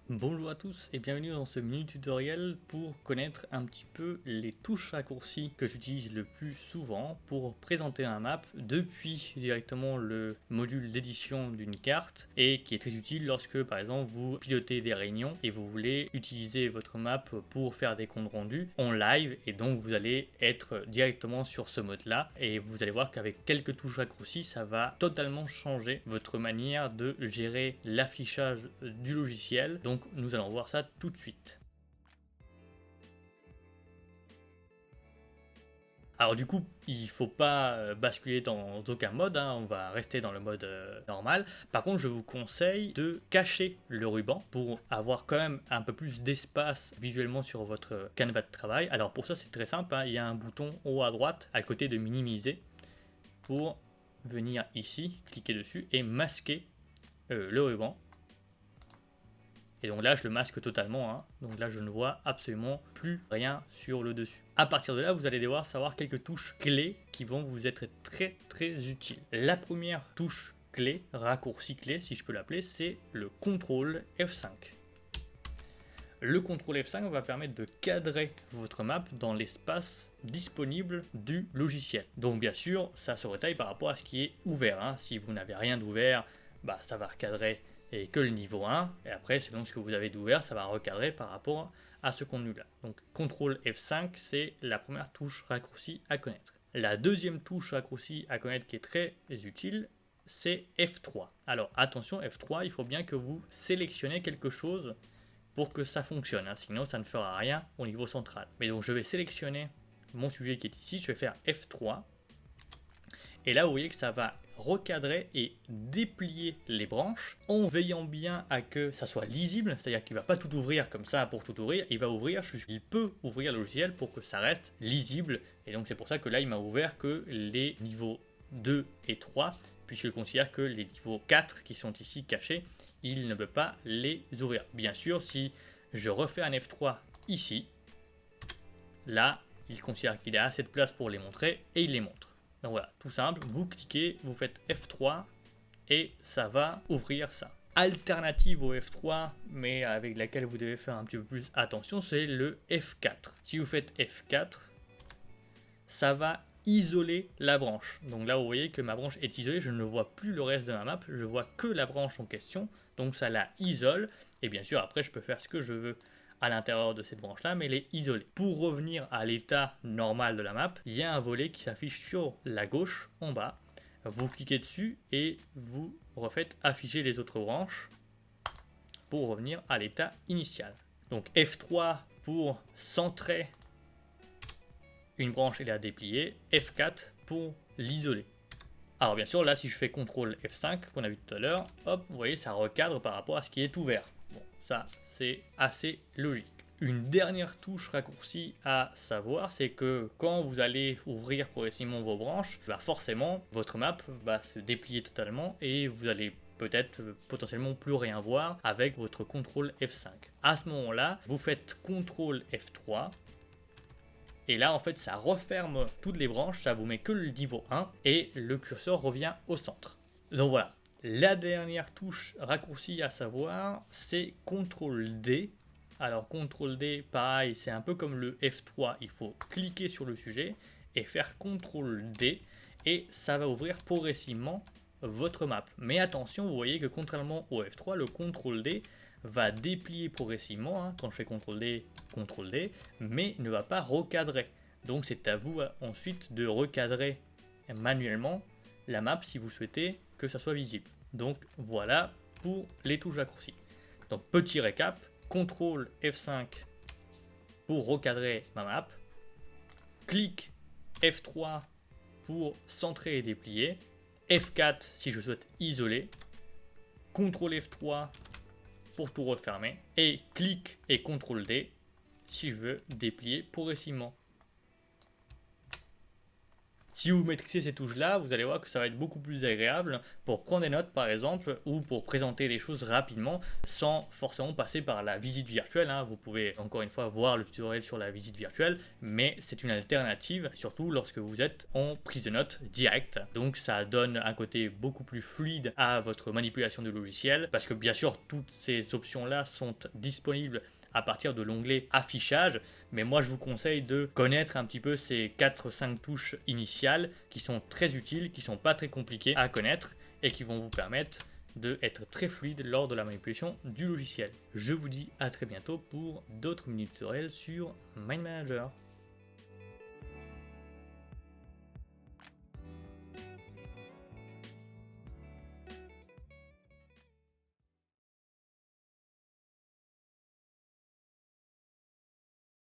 Bonjour à tous et bienvenue dans ce mini tutoriel pour connaître un petit peu les touches raccourcis que j'utilise le plus souvent pour présenter un map depuis directement le module d'édition d'une carte et qui est très utile lorsque par exemple vous pilotez des réunions et vous voulez utiliser votre map pour faire des comptes rendus en live et donc vous allez être directement sur ce mode là et vous allez voir qu'avec quelques touches raccourcis ça va totalement changer votre manière de gérer l'affichage du logiciel. Donc nous allons voir ça tout de suite. Alors du coup, il ne faut pas basculer dans aucun mode, hein, on va rester dans le mode normal. Par contre, je vous conseille de cacher le ruban pour avoir quand même un peu plus d'espace visuellement sur votre canevas de travail. Alors pour ça, c'est très simple, hein, il y a un bouton haut à droite à côté de minimiser pour venir ici, cliquer dessus et masquer le ruban. Et donc là, je le masque totalement. Hein. Donc là, je ne vois absolument plus rien sur le dessus. À partir de là, vous allez devoir savoir quelques touches clés qui vont vous être très très utiles. La première touche clé, raccourci clé si je peux l'appeler, c'est le CTRL F5. Le CTRL F5 va permettre de cadrer votre map dans l'espace disponible du logiciel. Donc bien sûr, ça se retaille par rapport à ce qui est ouvert. Hein. Si vous n'avez rien d'ouvert, bah, ça va recadrer et que le niveau 1, et après selon ce que vous avez d'ouvert, ça va recadrer par rapport à ce contenu là. Donc CTRL F5, c'est la première touche raccourci à connaître. La deuxième touche raccourci à connaître qui est très utile, c'est F3. Alors attention, F3, il faut bien que vous sélectionnez quelque chose pour que ça fonctionne, hein, sinon ça ne fera rien au niveau central. Mais donc je vais sélectionner mon sujet qui est ici, je vais faire F3, et là vous voyez que ça va recadrer et déplier les branches en veillant bien à que ça soit lisible, c'est-à-dire qu'il ne va pas tout ouvrir comme ça pour tout ouvrir, il va ouvrir, il peut ouvrir le logiciel pour que ça reste lisible, et donc c'est pour ça que là il m'a ouvert que les niveaux 2 et 3, puisqu'il considère que les niveaux 4 qui sont ici cachés, il ne peut pas les ouvrir. Bien sûr, si je refais un F3 ici, là il considère qu'il a assez de place pour les montrer et il les montre. Donc voilà, tout simple, vous cliquez, vous faites F3 et ça va ouvrir ça. Alternative au F3, mais avec laquelle vous devez faire un petit peu plus attention, c'est le F4. Si vous faites F4, ça va isoler la branche. Donc là, vous voyez que ma branche est isolée, je ne vois plus le reste de ma map, je vois que la branche en question, donc ça la isole. Et bien sûr, après, je peux faire ce que je veux à l'intérieur de cette branche là, mais elle est isolée. Pour revenir à l'état normal de la map, il y a un volet qui s'affiche sur la gauche en bas. Vous cliquez dessus et vous refaites afficher les autres branches pour revenir à l'état initial. Donc F3 pour centrer une branche et la déplier, F4 pour l'isoler. Alors bien sûr, là, si je fais CTRL F5, qu'on a vu tout à l'heure, hop, vous voyez, ça recadre par rapport à ce qui est ouvert. Bon, ça, c'est assez logique. Une dernière touche raccourcie à savoir, c'est que quand vous allez ouvrir progressivement vos branches, bah forcément, votre map va se déplier totalement et vous allez peut-être potentiellement plus rien voir avec votre CTRL F5. À ce moment-là, vous faites CTRL F3, et là, en fait, ça referme toutes les branches, ça vous met que le niveau 1 et le curseur revient au centre. Donc voilà, la dernière touche raccourcie à savoir, c'est CTRL D. Alors CTRL D, pareil, c'est un peu comme le F3, il faut cliquer sur le sujet et faire CTRL D et ça va ouvrir progressivement votre map. Mais attention, vous voyez que contrairement au F3, le CTRL D va déplier progressivement, hein, quand je fais CTRL D, mais ne va pas recadrer. Donc c'est à vous ensuite de recadrer manuellement la map si vous souhaitez que ça soit visible. Donc voilà pour les touches raccourcis. Donc petit récap, CTRL F5 pour recadrer ma map, clic F3 pour centrer et déplier, F4 si je souhaite isoler, CTRL F3 pour tout refermer, et clic et CTRL D si je veux déplier progressivement. Si vous maîtrisez ces touches-là, vous allez voir que ça va être beaucoup plus agréable pour prendre des notes par exemple, ou pour présenter des choses rapidement sans forcément passer par la visite virtuelle, hein. Vous pouvez encore une fois voir le tutoriel sur la visite virtuelle, mais c'est une alternative, surtout lorsque vous êtes en prise de notes directe. Donc ça donne un côté beaucoup plus fluide à votre manipulation du logiciel, parce que bien sûr toutes ces options-là sont disponibles à partir de l'onglet affichage, mais moi je vous conseille de connaître un petit peu ces 4-5 touches initiales qui sont très utiles, qui sont pas très compliquées à connaître et qui vont vous permettre d'être très fluide lors de la manipulation du logiciel. Je vous dis à très bientôt pour d'autres mini tutoriels sur Mind Manager.